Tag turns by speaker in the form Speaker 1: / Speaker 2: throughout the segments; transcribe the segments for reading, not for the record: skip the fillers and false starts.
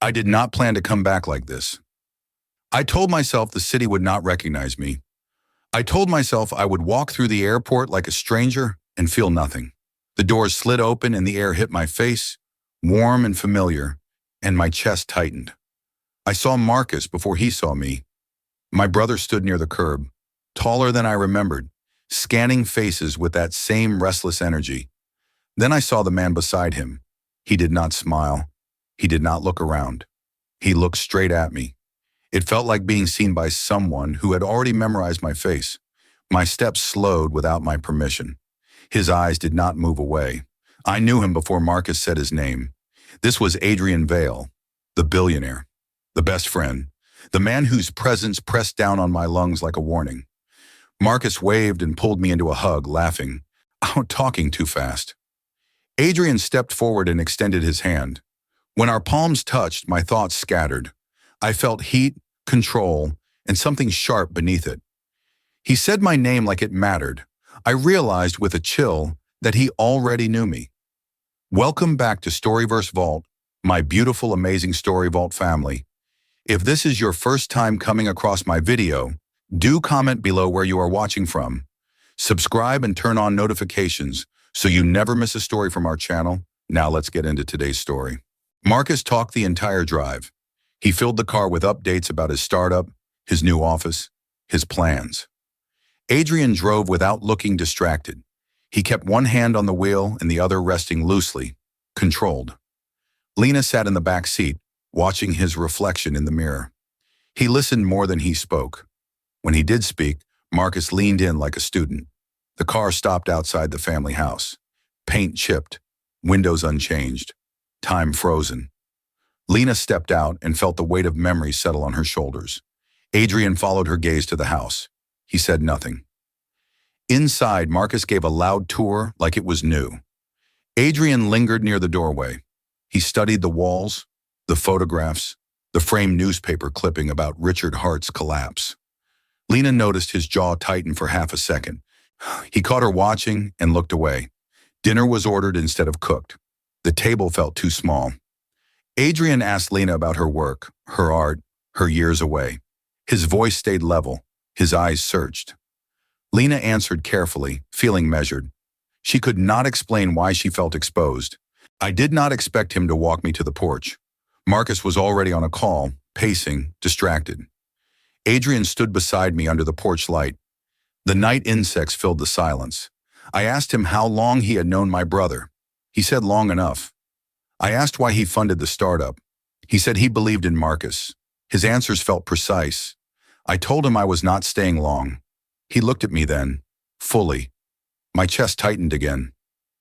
Speaker 1: I did not plan to come back like this. I told myself the city would not recognize me. I told myself I would walk through the airport like a stranger and feel nothing. The doors slid open and the air hit my face, warm and familiar, and my chest tightened. I saw Marcus before he saw me. My brother stood near the curb, taller than I remembered, scanning faces with that same restless energy. Then I saw the man beside him. He did not smile. He did not look around. He looked straight at me. It felt like being seen by someone who had already memorized my face. My steps slowed without my permission. His eyes did not move away. I knew him before Marcus said his name. This was Adrian Vale, the billionaire, the best friend, the man whose presence pressed down on my lungs like a warning. Marcus waved and pulled me into a hug, laughing, "I'm talking too fast." Adrian stepped forward and extended his hand. When our palms touched, my thoughts scattered. I felt heat, control, and something sharp beneath it. He said my name like it mattered. I realized with a chill that he already knew me. Welcome back to StoryVerse Vault, my beautiful, amazing Story Vault family. If this is your first time coming across my video, do comment below where you are watching from. Subscribe and turn on notifications so you never miss a story from our channel. Now let's get into today's story. Marcus talked the entire drive. He filled the car with updates about his startup, his new office, his plans. Adrian drove without looking distracted. He kept one hand on the wheel and the other resting loosely, controlled. Lena sat in the back seat, watching his reflection in the mirror. He listened more than he spoke. When he did speak, Marcus leaned in like a student. The car stopped outside the family house. Paint chipped, windows unchanged, time frozen. Lena stepped out and felt the weight of memory settle on her shoulders. Adrian followed her gaze to the house. He said nothing. Inside, Marcus gave a loud tour like it was new. Adrian lingered near the doorway. He studied the walls, the photographs, the framed newspaper clipping about Richard Hart's collapse. Lena noticed his jaw tighten for half a second. He caught her watching and looked away. Dinner was ordered instead of cooked. The table felt too small. Adrian asked Lena about her work, her art, her years away. His voice stayed level. His eyes searched. Lena answered carefully, feeling measured. She could not explain why she felt exposed. I did not expect him to walk me to the porch. Marcus was already on a call, pacing, distracted. Adrian stood beside me under the porch light. The night insects filled the silence. I asked him how long he had known my brother. He said long enough. I asked why he funded the startup. He said he believed in Marcus. His answers felt precise. I told him I was not staying long. He looked at me then, fully. My chest tightened again.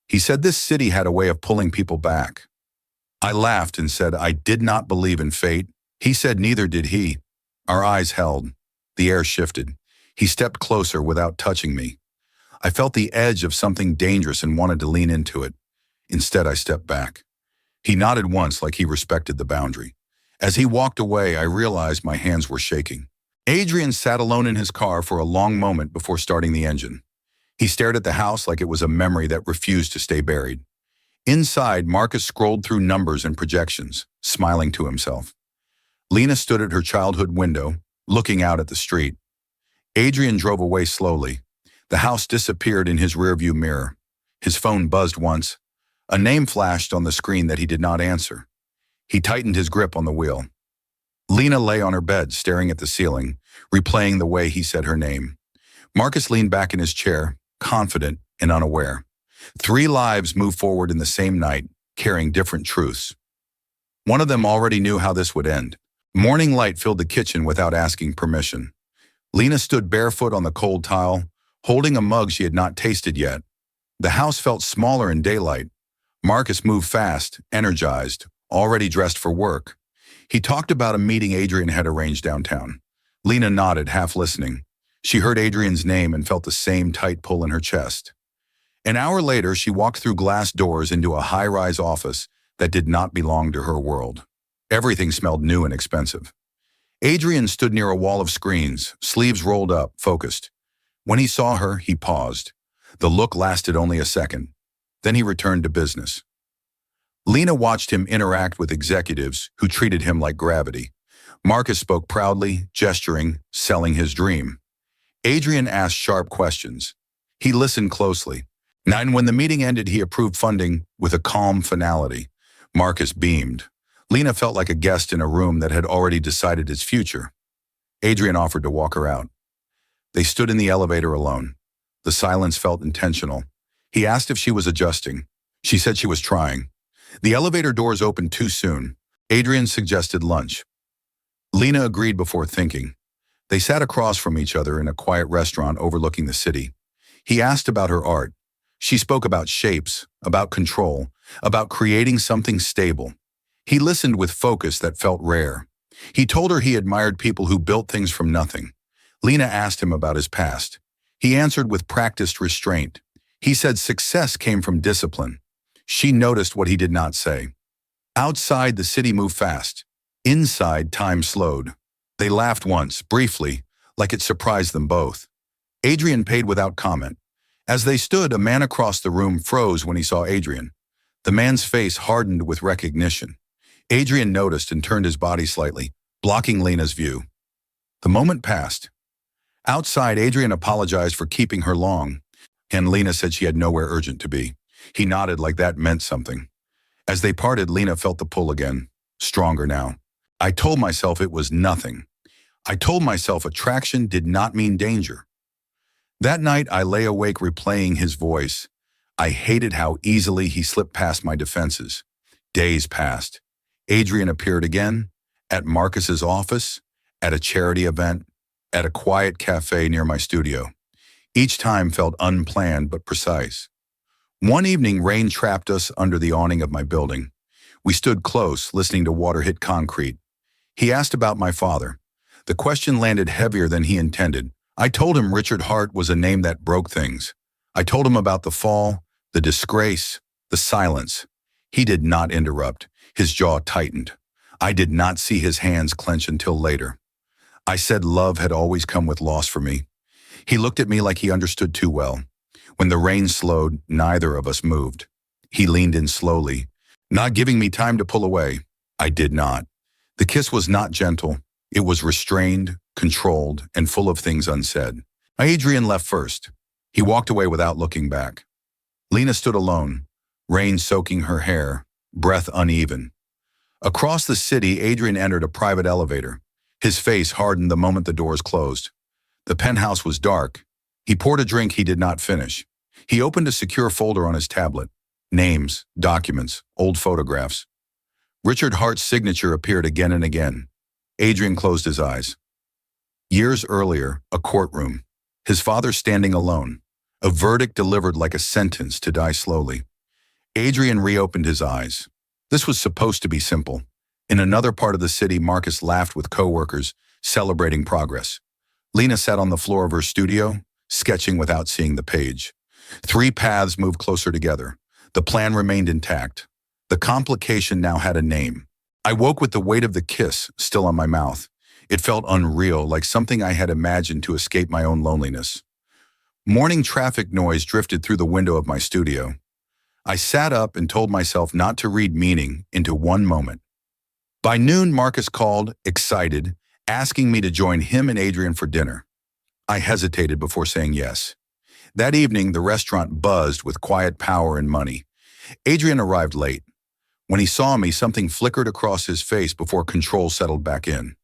Speaker 1: He said this city had a way of pulling people back. I laughed and said I did not believe in fate. He said neither did he. Our eyes held. The air shifted. He stepped closer without touching me. I felt the edge of something dangerous and wanted to lean into it. Instead, I stepped back. He nodded once like he respected the boundary. As he walked away, I realized my hands were shaking. Adrian sat alone in his car for a long moment before starting the engine. He stared at the house like it was a memory that refused to stay buried. Inside, Marcus scrolled through numbers and projections, smiling to himself. Lena stood at her childhood window, looking out at the street. Adrian drove away slowly. The house disappeared in his rearview mirror. His phone buzzed once. A name flashed on the screen that he did not answer. He tightened his grip on the wheel. Lena lay on her bed, staring at the ceiling, replaying the way he said her name. Marcus leaned back in his chair, confident and unaware. 3 lives moved forward in the same night, carrying different truths. One of them already knew how this would end. Morning light filled the kitchen without asking permission. Lena stood barefoot on the cold tile, holding a mug she had not tasted yet. The house felt smaller in daylight. Marcus moved fast, energized, already dressed for work. He talked about a meeting Adrian had arranged downtown. Lena nodded, half listening. She heard Adrian's name and felt the same tight pull in her chest. An hour later, she walked through glass doors into a high-rise office that did not belong to her world. Everything smelled new and expensive. Adrian stood near a wall of screens, sleeves rolled up, focused. When he saw her, he paused. The look lasted only a second. Then he returned to business. Lena watched him interact with executives who treated him like gravity. Marcus spoke proudly, gesturing, selling his dream. Adrian asked sharp questions. He listened closely. And when the meeting ended, he approved funding with a calm finality. Marcus beamed. Lena felt like a guest in a room that had already decided its future. Adrian offered to walk her out. They stood in the elevator alone. The silence felt intentional. He asked if she was adjusting. She said she was trying. The elevator doors opened too soon. Adrian suggested lunch. Lena agreed before thinking. They sat across from each other in a quiet restaurant overlooking the city. He asked about her art. She spoke about shapes, about control, about creating something stable. He listened with focus that felt rare. He told her he admired people who built things from nothing. Lena asked him about his past. He answered with practiced restraint. He said success came from discipline. She noticed what he did not say. Outside, the city moved fast. Inside, time slowed. They laughed once, briefly, like it surprised them both. Adrian paid without comment. As they stood, a man across the room froze when he saw Adrian. The man's face hardened with recognition. Adrian noticed and turned his body slightly, blocking Lena's view. The moment passed. Outside, Adrian apologized for keeping her long, and Lena said she had nowhere urgent to be. He nodded like that meant something. As they parted, Lena felt the pull again, stronger now. I told myself it was nothing. I told myself attraction did not mean danger. That night, I lay awake replaying his voice. I hated how easily he slipped past my defenses. Days passed. Adrian appeared again, at Marcus's office, at a charity event, at a quiet cafe near my studio. Each time felt unplanned but precise. One evening, rain trapped us under the awning of my building. We stood close, listening to water hit concrete. He asked about my father. The question landed heavier than he intended. I told him Richard Hart was a name that broke things. I told him about the fall, the disgrace, the silence. He did not interrupt. His jaw tightened. I did not see his hands clench until later. I said love had always come with loss for me. He looked at me like he understood too well. When the rain slowed, neither of us moved. He leaned in slowly, not giving me time to pull away. I did not. The kiss was not gentle. It was restrained, controlled, and full of things unsaid. Adrian left first. He walked away without looking back. Lena stood alone, rain soaking her hair, breath uneven. Across the city, Adrian entered a private elevator. His face hardened the moment the doors closed. The penthouse was dark. He poured a drink he did not finish. He opened a secure folder on his tablet. Names, documents, old photographs. Richard Hart's signature appeared again and again. Adrian closed his eyes. Years earlier, a courtroom. His father standing alone. A verdict delivered like a sentence to die slowly. Adrian reopened his eyes. This was supposed to be simple. In another part of the city, Marcus laughed with coworkers, celebrating progress. Lena sat on the floor of her studio, sketching without seeing the page. 3 paths moved closer together. The plan remained intact. The complication now had a name. I woke with the weight of the kiss still on my mouth. It felt unreal, like something I had imagined to escape my own loneliness. Morning traffic noise drifted through the window of my studio. I sat up and told myself not to read meaning into one moment. By noon, Marcus called, excited, asking me to join him and Adrian for dinner. I hesitated before saying yes. That evening, the restaurant buzzed with quiet power and money. Adrian arrived late. When he saw me, something flickered across his face before control settled back in.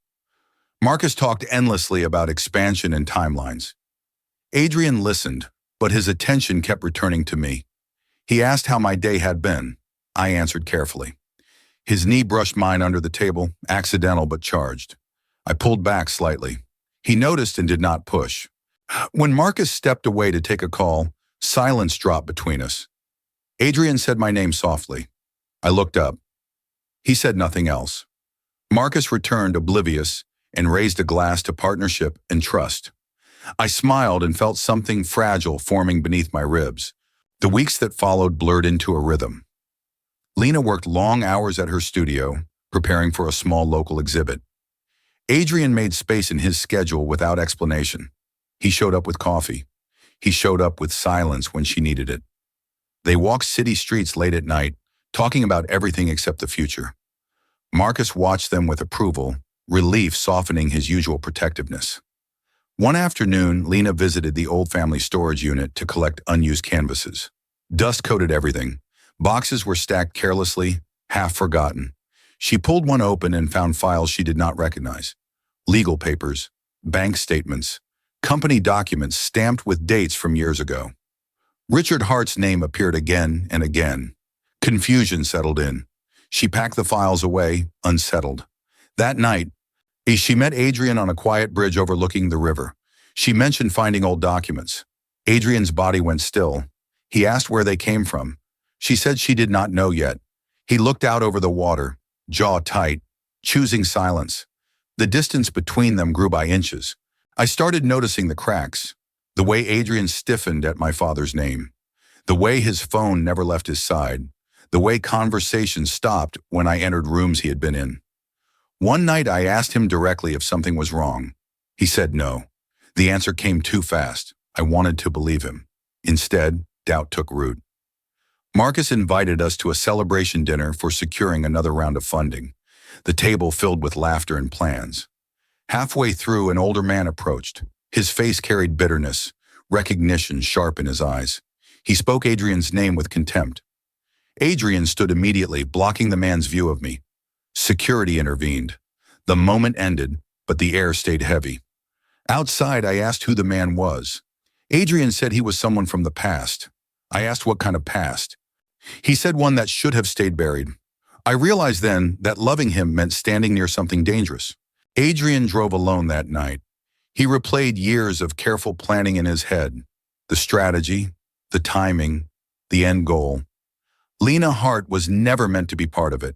Speaker 1: Marcus talked endlessly about expansion and timelines. Adrian listened, but his attention kept returning to me. He asked how my day had been. I answered carefully. His knee brushed mine under the table, accidental but charged. I pulled back slightly. He noticed and did not push. When Marcus stepped away to take a call, silence dropped between us. Adrian said my name softly. I looked up. He said nothing else. Marcus returned oblivious and raised a glass to partnership and trust. I smiled and felt something fragile forming beneath my ribs. The weeks that followed blurred into a rhythm. Lena worked long hours at her studio, preparing for a small local exhibit. Adrian made space in his schedule without explanation. He showed up with coffee. He showed up with silence when she needed it. They walked city streets late at night, talking about everything except the future. Marcus watched them with approval, relief softening his usual protectiveness. One afternoon, Lena visited the old family storage unit to collect unused canvases. Dust coated everything. Boxes were stacked carelessly, half forgotten. She pulled one open and found files she did not recognize. Legal papers, bank statements, company documents stamped with dates from years ago. Richard Hart's name appeared again and again. Confusion settled in. She packed the files away, unsettled. That night, she met Adrian on a quiet bridge overlooking the river. She mentioned finding old documents. Adrian's body went still. He asked where they came from. She said she did not know yet. He looked out over the water, jaw tight, choosing silence. The distance between them grew by inches. I started noticing the cracks, the way Adrian stiffened at my father's name, the way his phone never left his side, the way conversation stopped when I entered rooms he had been in. One night I asked him directly if something was wrong. He said no. The answer came too fast. I wanted to believe him. Instead, doubt took root. Marcus invited us to a celebration dinner for securing another round of funding, the table filled with laughter and plans. Halfway through, an older man approached. His face carried bitterness, recognition sharp in his eyes. He spoke Adrian's name with contempt. Adrian stood immediately, blocking the man's view of me. Security intervened. The moment ended, but the air stayed heavy. Outside, I asked who the man was. Adrian said he was someone from the past. I asked what kind of past. He said one that should have stayed buried. I realized then that loving him meant standing near something dangerous. Adrian drove alone that night. He replayed years of careful planning in his head. The strategy, the timing, the end goal. Lena Hart was never meant to be part of it.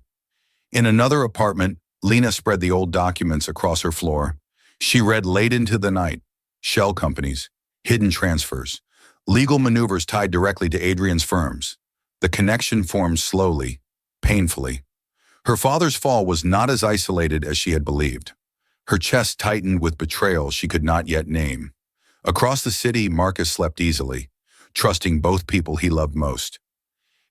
Speaker 1: In another apartment, Lena spread the old documents across her floor. She read late into the night. Shell companies, hidden transfers, legal maneuvers tied directly to Adrian's firms. The connection formed slowly, painfully. Her father's fall was not as isolated as she had believed. Her chest tightened with betrayal she could not yet name. Across the city, Marcus slept easily, trusting both people he loved most.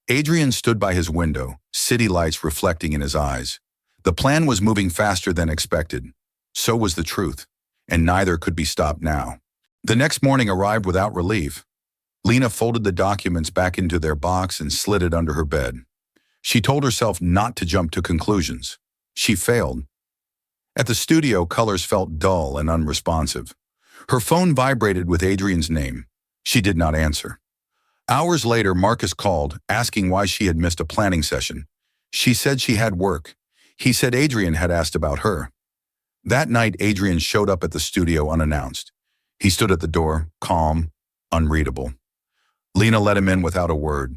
Speaker 1: Adrian stood by his window, city lights reflecting in his eyes. The plan was moving faster than expected. So was the truth, and neither could be stopped now. The next morning arrived without relief. Lena folded the documents back into their box and slid it under her bed. She told herself not to jump to conclusions. She failed. At the studio, colors felt dull and unresponsive. Her phone vibrated with Adrian's name. She did not answer. Hours later, Marcus called, asking why she had missed a planning session. She said she had work. He said Adrian had asked about her. That night, Adrian showed up at the studio unannounced. He stood at the door, calm, unreadable. Lena let him in without a word.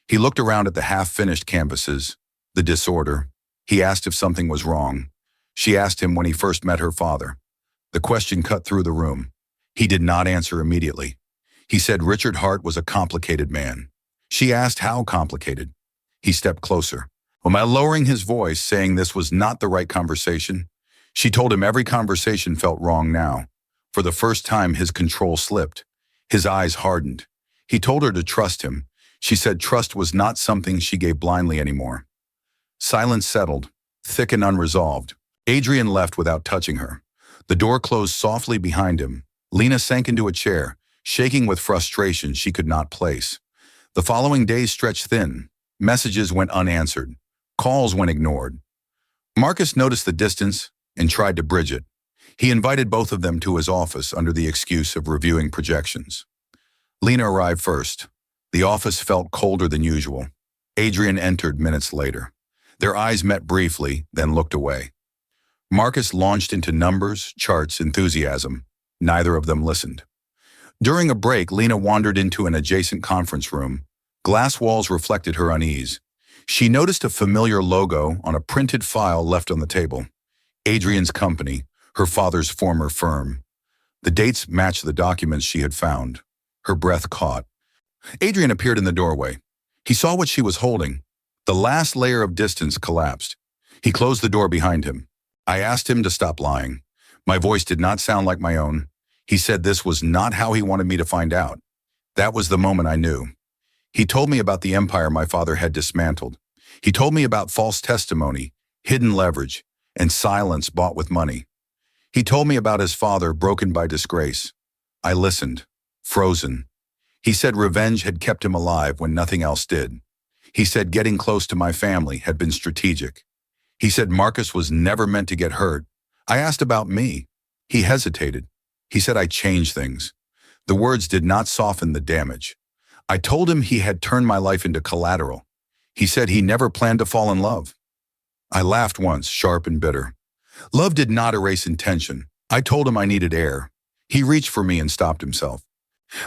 Speaker 1: He looked around at the half-finished canvases, the disorder. He asked if something was wrong. She asked him when he first met her father. The question cut through the room. He did not answer immediately. He said Richard Hart was a complicated man. She asked how complicated. He stepped closer. While lowering his voice, saying this was not the right conversation, she told him every conversation felt wrong now. For the first time, his control slipped. His eyes hardened. He told her to trust him. She said trust was not something she gave blindly anymore. Silence settled, thick and unresolved. Adrian left without touching her. The door closed softly behind him. Lena sank into a chair, shaking with frustration she could not place. The following days stretched thin. Messages went unanswered. Calls went ignored. Marcus noticed the distance and tried to bridge it. He invited both of them to his office under the excuse of reviewing projections. Lena arrived first. The office felt colder than usual. Adrian entered minutes later. Their eyes met briefly, then looked away. Marcus launched into numbers, charts, enthusiasm. Neither of them listened. During a break, Lena wandered into an adjacent conference room. Glass walls reflected her unease. She noticed a familiar logo on a printed file left on the table. Adrian's company, her father's former firm. The dates matched the documents she had found. Her breath caught. Adrian appeared in the doorway. He saw what she was holding. The last layer of distance collapsed. He closed the door behind him. I asked him to stop lying. My voice did not sound like my own. He said this was not how he wanted me to find out. That was the moment I knew. He told me about the empire my father had dismantled. He told me about false testimony, hidden leverage, and silence bought with money. He told me about his father broken by disgrace. I listened, frozen. He said revenge had kept him alive when nothing else did. He said getting close to my family had been strategic. He said Marcus was never meant to get hurt. I asked about me. He hesitated. He said I changed things. The words did not soften the damage. I told him he had turned my life into collateral. He said he never planned to fall in love. I laughed once, sharp and bitter. Love did not erase intention. I told him I needed air. He reached for me and stopped himself.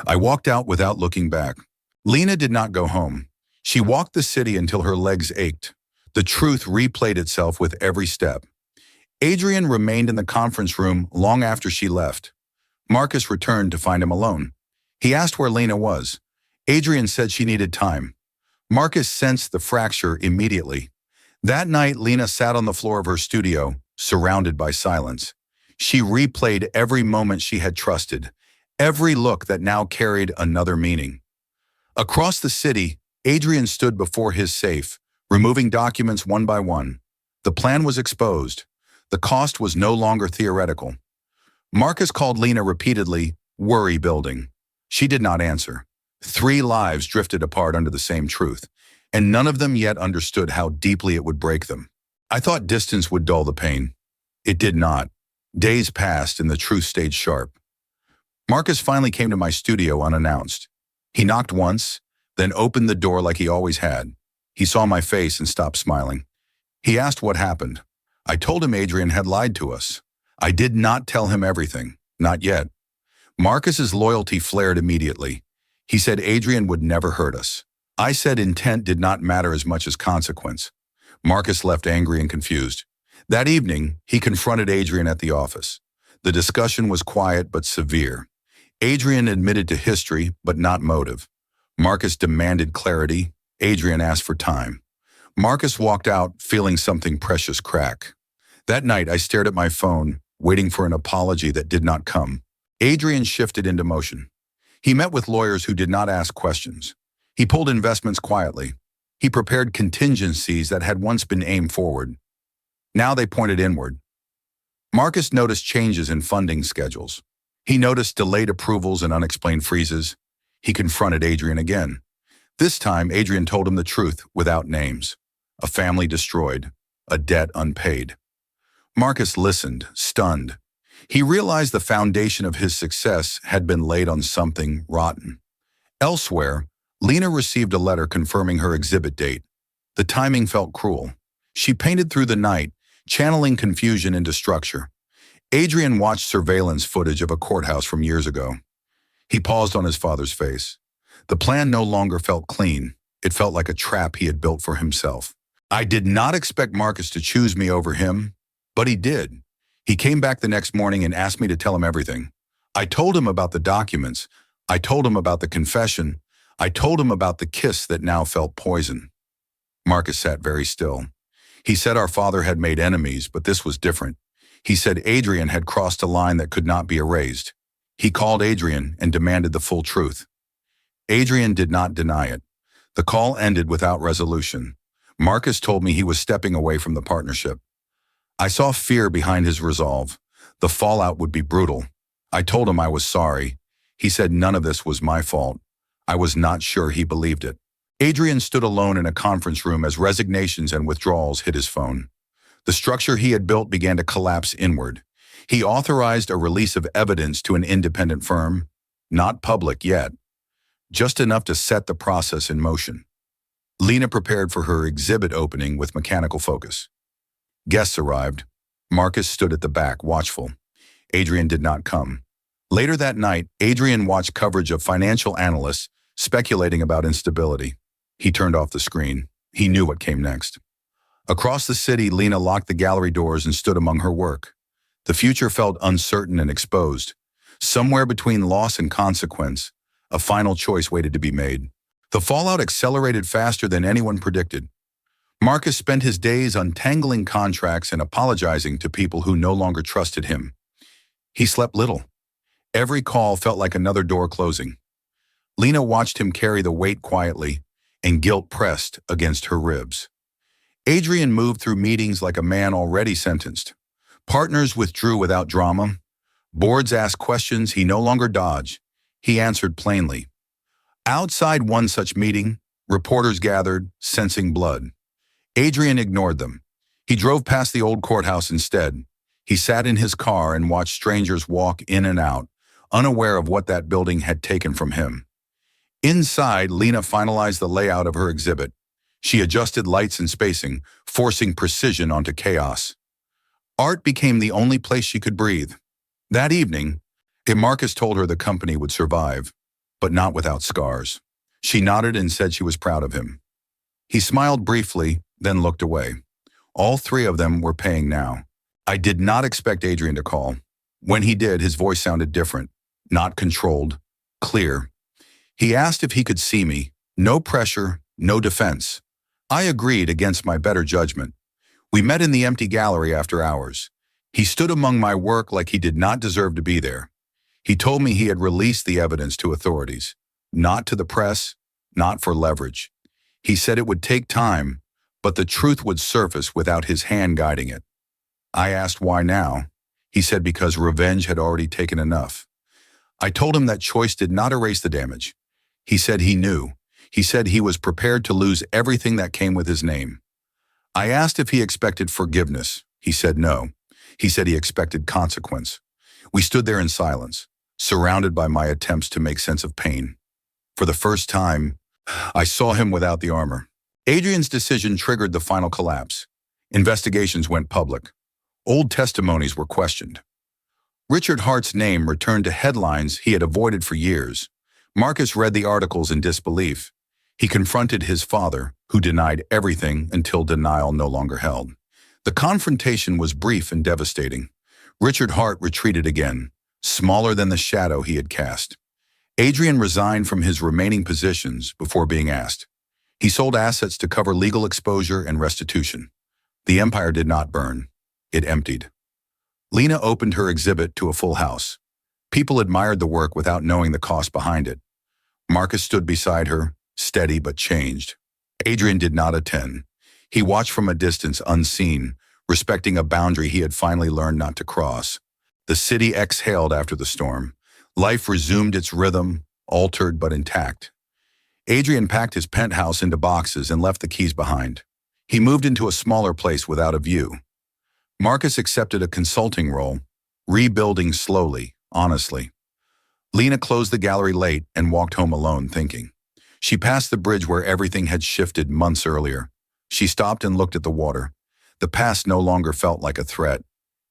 Speaker 1: I walked out without looking back. Lena did not go home. She walked the city until her legs ached. The truth replayed itself with every step. Adrian remained in the conference room long after she left. Marcus returned to find him alone. He asked where Lena was. Adrian said she needed time. Marcus sensed the fracture immediately. That night, Lena sat on the floor of her studio, surrounded by silence. She replayed every moment she had trusted, every look that now carried another meaning. Across the city, Adrian stood before his safe, removing documents one by one. The plan was exposed. The cost was no longer theoretical. Marcus called Lena repeatedly, worry building. She did not answer. 3 lives drifted apart under the same truth, and none of them yet understood how deeply it would break them. I thought distance would dull the pain. It did not. Days passed and the truth stayed sharp. Marcus finally came to my studio unannounced. He knocked once, then opened the door like he always had. He saw my face and stopped smiling. He asked what happened. I told him Adrian had lied to us. I did not tell him everything, not yet. Marcus's loyalty flared immediately. He said Adrian would never hurt us. I said intent did not matter as much as consequence. Marcus left angry and confused. That evening, he confronted Adrian at the office. The discussion was quiet but severe. Adrian admitted to history, but not motive. Marcus demanded clarity. Adrian asked for time. Marcus walked out, feeling something precious crack. That night, I stared at my phone, waiting for an apology that did not come. Adrian shifted into motion. He met with lawyers who did not ask questions. He pulled investments quietly. He prepared contingencies that had once been aimed forward. Now they pointed inward. Marcus noticed changes in funding schedules. He noticed delayed approvals and unexplained freezes. He confronted Adrian again. This time, Adrian told him the truth without names. A family destroyed, a debt unpaid. Marcus listened, stunned. He realized the foundation of his success had been laid on something rotten. Elsewhere, Lena received a letter confirming her exhibit date. The timing felt cruel. She painted through the night, channeling confusion into structure. Adrian watched surveillance footage of a courthouse from years ago. He paused on his father's face. The plan no longer felt clean. It felt like a trap he had built for himself. I did not expect Marcus to choose me over him, but he did. He came back the next morning and asked me to tell him everything. I told him about the documents. I told him about the confession. I told him about the kiss that now felt poison. Marcus sat very still. He said our father had made enemies, but this was different. He said Adrian had crossed a line that could not be erased. He called Adrian and demanded the full truth. Adrian did not deny it. The call ended without resolution. Marcus told me he was stepping away from the partnership. I saw fear behind his resolve. The fallout would be brutal. I told him I was sorry. He said none of this was my fault. I was not sure he believed it. Adrian stood alone in a conference room as resignations and withdrawals hit his phone. The structure he had built began to collapse inward. He authorized a release of evidence to an independent firm, not public yet, just enough to set the process in motion. Lena prepared for her exhibit opening with mechanical focus. Guests arrived. Marcus stood at the back, watchful. Adrian did not come. Later that night, Adrian watched coverage of financial analysts speculating about instability. He turned off the screen. He knew what came next. Across the city, Lena locked the gallery doors and stood among her work. The future felt uncertain and exposed. Somewhere between loss and consequence, a final choice waited to be made. The fallout accelerated faster than anyone predicted. Marcus spent his days untangling contracts and apologizing to people who no longer trusted him. He slept little. Every call felt like another door closing. Lena watched him carry the weight quietly, and guilt pressed against her ribs. Adrian moved through meetings like a man already sentenced. Partners withdrew without drama. Boards asked questions he no longer dodged. He answered plainly. Outside one such meeting, reporters gathered, sensing blood. Adrian ignored them. He drove past the old courthouse instead. He sat in his car and watched strangers walk in and out, unaware of what that building had taken from him. Inside, Lena finalized the layout of her exhibit. She adjusted lights and spacing, forcing precision onto chaos. Art became the only place she could breathe. That evening, Marcus told her the company would survive, but not without scars. She nodded and said she was proud of him. He smiled briefly, then looked away. All three of them were paying now. I did not expect Adrian to call. When he did, his voice sounded different, not controlled, clear. He asked if he could see me. No pressure, no defense. I agreed against my better judgment. We met in the empty gallery after hours. He stood among my work like he did not deserve to be there. He told me he had released the evidence to authorities, not to the press, not for leverage. He said it would take time, but the truth would surface without his hand guiding it. I asked why now. He said because revenge had already taken enough. I told him that choice did not erase the damage. He said he knew. He said he was prepared to lose everything that came with his name. I asked if he expected forgiveness. He said no. He said he expected consequence. We stood there in silence, surrounded by my attempts to make sense of pain. For the first time, I saw him without the armor. Adrian's decision triggered the final collapse. Investigations went public. Old testimonies were questioned. Richard Hart's name returned to headlines he had avoided for years. Marcus read the articles in disbelief. He confronted his father, who denied everything until denial no longer held. The confrontation was brief and devastating. Richard Hart retreated again, smaller than the shadow he had cast. Adrian resigned from his remaining positions before being asked. He sold assets to cover legal exposure and restitution. The empire did not burn. It emptied. Lena opened her exhibit to a full house. People admired the work without knowing the cost behind it. Marcus stood beside her, steady but changed. Adrian did not attend. He watched from a distance, unseen, respecting a boundary he had finally learned not to cross. The city exhaled after the storm. Life resumed its rhythm, altered but intact. Adrian packed his penthouse into boxes and left the keys behind. He moved into a smaller place without a view. Marcus accepted a consulting role, rebuilding slowly, honestly. Lena closed the gallery late and walked home alone, thinking. She passed the bridge where everything had shifted months earlier. She stopped and looked at the water. The past no longer felt like a threat.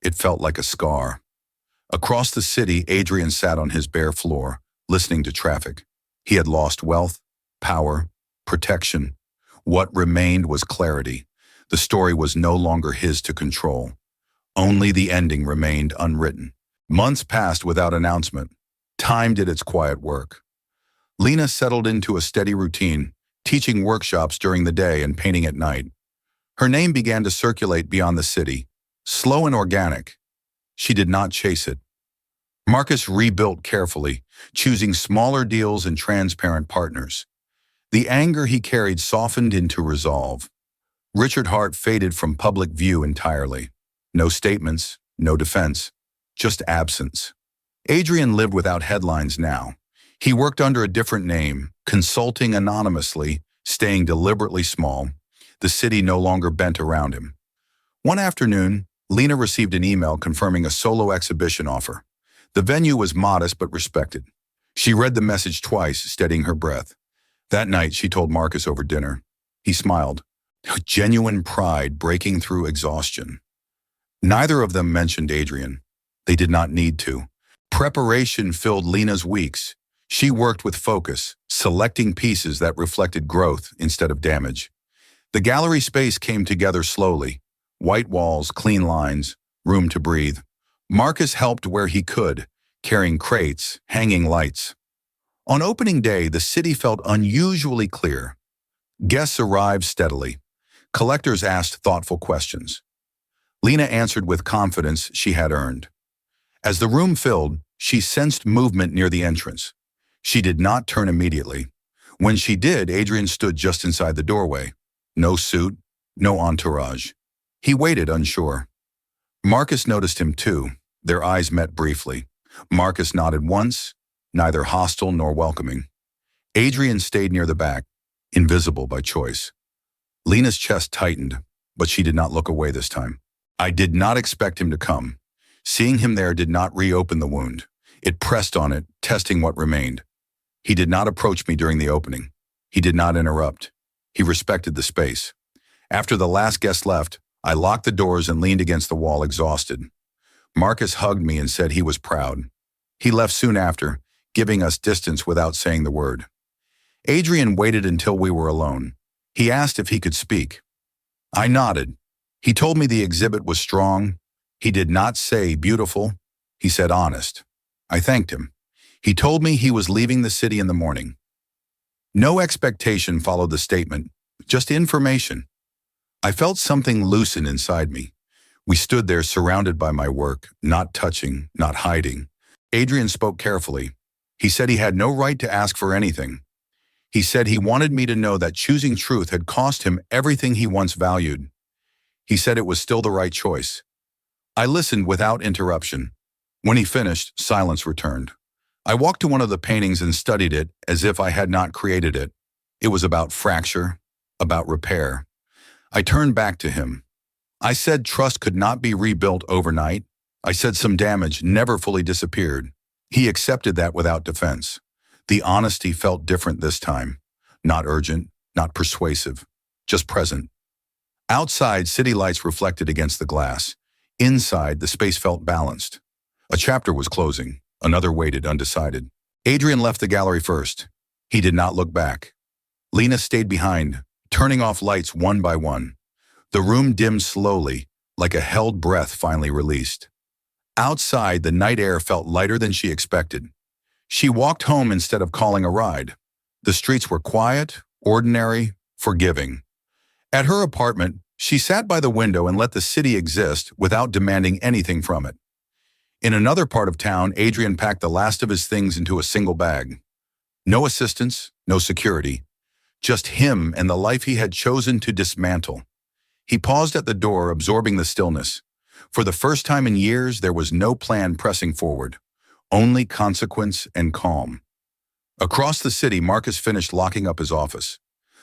Speaker 1: It felt like a scar. Across the city, Adrian sat on his bare floor, listening to traffic. He had lost wealth, power, protection. What remained was clarity. The story was no longer his to control. Only the ending remained unwritten. Months passed without announcement. Time did its quiet work. Lena settled into a steady routine, teaching workshops during the day and painting at night. Her name began to circulate beyond the city, slow and organic. She did not chase it. Marcus rebuilt carefully, choosing smaller deals and transparent partners. The anger he carried softened into resolve. Richard Hart faded from public view entirely. No statements, no defense, just absence. Adrian lived without headlines now. He worked under a different name, consulting anonymously, staying deliberately small. The city no longer bent around him. One afternoon, Lena received an email confirming a solo exhibition offer. The venue was modest but respected. She read the message twice, steadying her breath. That night, she told Marcus over dinner. He smiled, genuine pride breaking through exhaustion. Neither of them mentioned Adrian. They did not need to. Preparation filled Lena's weeks. She worked with focus, selecting pieces that reflected growth instead of damage. The gallery space came together slowly. White walls, clean lines, room to breathe. Marcus helped where he could, carrying crates, hanging lights. On opening day, the city felt unusually clear. Guests arrived steadily. Collectors asked thoughtful questions. Lena answered with confidence she had earned. As the room filled, she sensed movement near the entrance. She did not turn immediately. When she did, Adrian stood just inside the doorway. No suit, no entourage. He waited, unsure. Marcus noticed him too. Their eyes met briefly. Marcus nodded once, neither hostile nor welcoming. Adrian stayed near the back, invisible by choice. Lena's chest tightened, but she did not look away this time. I did not expect him to come. Seeing him there did not reopen the wound. It pressed on it, testing what remained. He did not approach me during the opening. He did not interrupt. He respected the space. After the last guest left, I locked the doors and leaned against the wall, exhausted. Marcus hugged me and said he was proud. He left soon after, giving us distance without saying the word. Adrian waited until we were alone. He asked if he could speak. I nodded. He told me the exhibit was strong. He did not say beautiful. He said honest. I thanked him. He told me he was leaving the city in the morning. No expectation followed the statement, just information. I felt something loosen inside me. We stood there surrounded by my work, not touching, not hiding. Adrian spoke carefully. He said he had no right to ask for anything. He said he wanted me to know that choosing truth had cost him everything he once valued. He said it was still the right choice. I listened without interruption. When he finished, silence returned. I walked to one of the paintings and studied it as if I had not created it. It was about fracture, about repair. I turned back to him. I said trust could not be rebuilt overnight. I said some damage never fully disappeared. He accepted that without defense. The honesty felt different this time. Not urgent, not persuasive, just present. Outside, city lights reflected against the glass. Inside, the space felt balanced. A chapter was closing. Another waited, undecided. Adrian left the gallery first. He did not look back. Lena stayed behind, turning off lights one by one. The room dimmed slowly, like a held breath finally released. Outside, the night air felt lighter than she expected. She walked home instead of calling a ride. The streets were quiet, ordinary, forgiving. At her apartment, she sat by the window and let the city exist without demanding anything from it. In another part of town, Adrian packed the last of his things into a single bag. No assistance, no security. Just him and the life he had chosen to dismantle. He paused at the door, absorbing the stillness. For the first time in years, there was no plan pressing forward. Only consequence and calm. Across the city, Marcus finished locking up his office.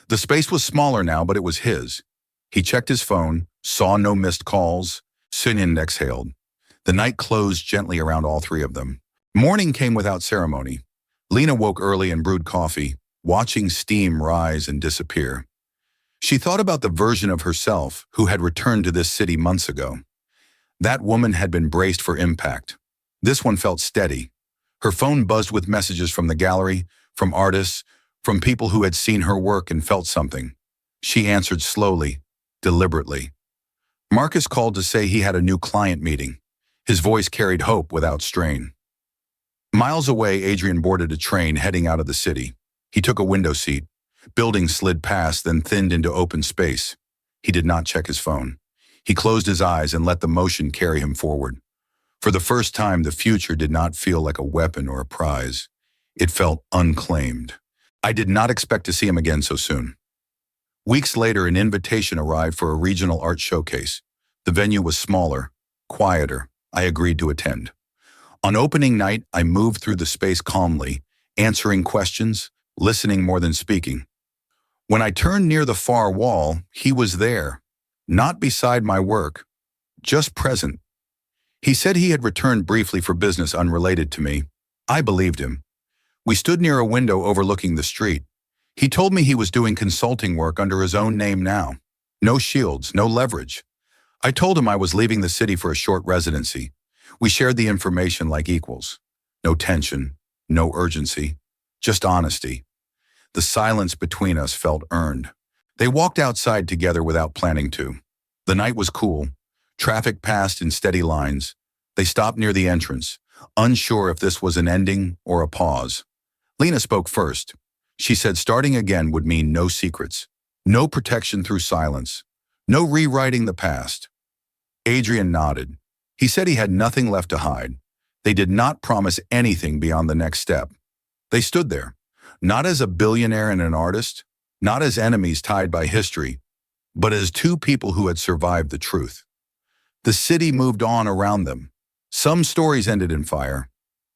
Speaker 1: The space was smaller now, but it was his. He checked his phone, saw no missed calls, soon and exhaled. The night closed gently around all three of them. Morning came without ceremony. Lena woke early and brewed coffee, watching steam rise and disappear. She thought about the version of herself who had returned to this city months ago. That woman had been braced for impact. This one felt steady. Her phone buzzed with messages from the gallery, from artists, from people who had seen her work and felt something. She answered slowly, deliberately. Marcus called to say he had a new client meeting. His voice carried hope without strain. Miles away, Adrian boarded a train heading out of the city. He took a window seat. Buildings slid past, then thinned into open space. He did not check his phone. He closed his eyes and let the motion carry him forward. For the first time, the future did not feel like a weapon or a prize. It felt unclaimed. I did not expect to see him again so soon. Weeks later, an invitation arrived for a regional art showcase. The venue was smaller, quieter. I agreed to attend. On opening night, I moved through the space calmly, answering questions, listening more than speaking. When I turned near the far wall, he was there, not beside my work, just present. He said he had returned briefly for business unrelated to me. I believed him. We stood near a window overlooking the street. He told me he was doing consulting work under his own name now. No shields, no leverage. I told him I was leaving the city for a short residency. We shared the information like equals. No tension, no urgency, just honesty. The silence between us felt earned. They walked outside together without planning to. The night was cool. Traffic passed in steady lines. They stopped near the entrance, unsure if this was an ending or a pause. Lena spoke first. She said starting again would mean no secrets, no protection through silence, no rewriting the past. Adrian nodded. He said he had nothing left to hide. They did not promise anything beyond the next step. They stood there, not as a billionaire and an artist, not as enemies tied by history, but as two people who had survived the truth. The city moved on around them. Some stories ended in fire.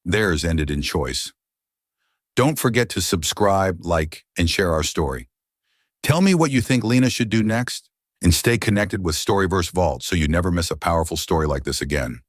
Speaker 1: Theirs ended in choice. Don't forget to subscribe, like, and share our story. Tell me what you think Lena should do next, and stay connected with StoryVerse Vault so you never miss a powerful story like this again.